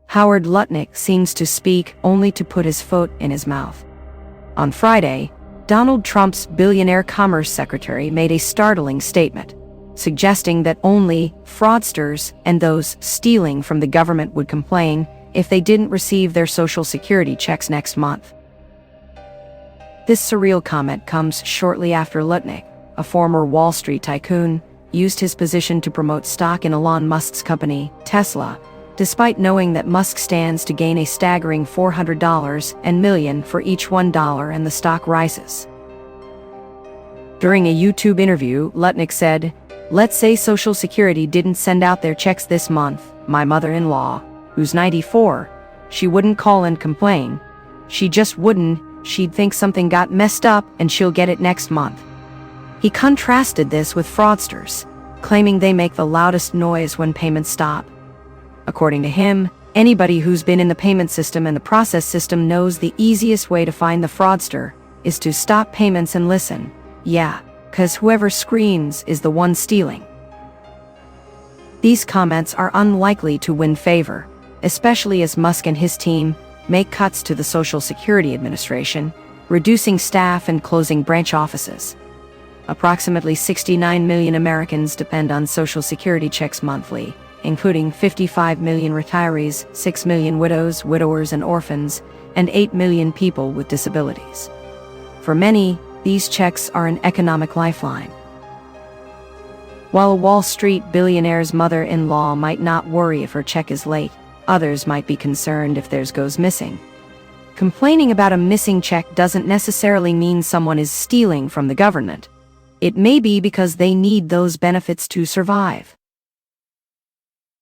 Howard Lutnick seems to speak only to put his foot in his mouth. On Friday, Donald Trump's billionaire commerce secretary made a startling statement, suggesting that only fraudsters and those stealing from the government would complain if they didn't receive their Social Security checks next month. This surreal comment comes shortly after Lutnick, a former Wall Street tycoon, used his position to promote stock in Elon Musk's company, Tesla, despite knowing that Musk stands to gain a staggering $400 million for each $1 and the stock rises. During a YouTube interview, Lutnick said, "Let's say Social Security didn't send out their checks this month. My mother-in-law, who's 94, she wouldn't call and complain. She just wouldn't. She'd think something got messed up and she'll get it next month." He contrasted this with fraudsters, claiming they make the loudest noise when payments stop. According to him, anybody who's been in the payment system and the process system knows the easiest way to find the fraudster is to stop payments and listen. Yeah, 'cause whoever screams is the one stealing. These comments are unlikely to win favor, especially as Musk and his team make cuts to the Social Security Administration, reducing staff and closing branch offices. Approximately 69 million Americans depend on Social Security checks monthly, including 55 million retirees, 6 million widows, widowers, and orphans, and 8 million people with disabilities. For many, these checks are an economic lifeline. While a Wall Street billionaire's mother-in-law might not worry if her check is late, others might be concerned if theirs goes missing. Complaining about a missing check doesn't necessarily mean someone is stealing from the government. It may be because they need those benefits to survive.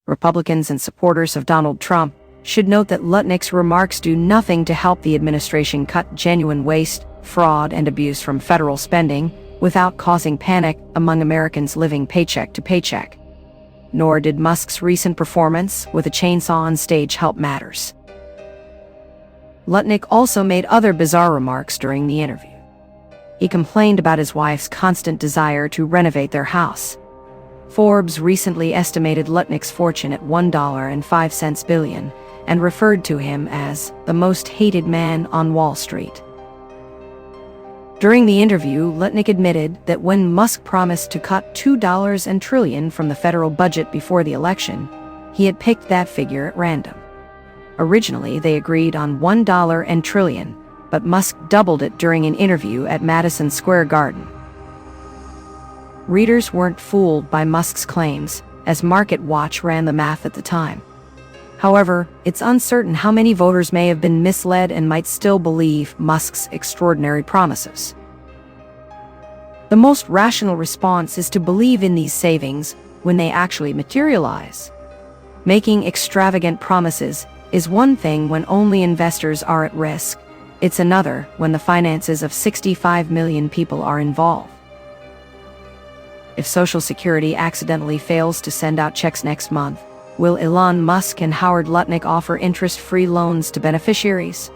Republicans and supporters of Donald Trump should note that Lutnick's remarks do nothing to help the administration cut genuine waste, fraud, and abuse from federal spending without causing panic among Americans living paycheck to paycheck. Nor did Musk's recent performance with a chainsaw on stage help matters. Lutnick also made other bizarre remarks during the interview. He complained about his wife's constant desire to renovate their house. Forbes recently estimated Lutnick's fortune at $1.05 billion and referred to him as the most hated man on Wall Street. During the interview, Lutnick admitted that when Musk promised to cut $2 trillion from the federal budget before the election, he had picked that figure at random. Originally, they agreed on $1 trillion, but Musk doubled it during an interview at Madison Square Garden. Readers weren't fooled by Musk's claims, as MarketWatch ran the math at the time. However, it's uncertain how many voters may have been misled and might still believe Musk's extraordinary promises. The most rational response is to believe in these savings when they actually materialize. Making extravagant promises is one thing when only investors are at risk. It's another when the finances of 65 million people are involved. If Social Security accidentally fails to send out checks next month, will Elon Musk and Howard Lutnick offer interest-free loans to beneficiaries?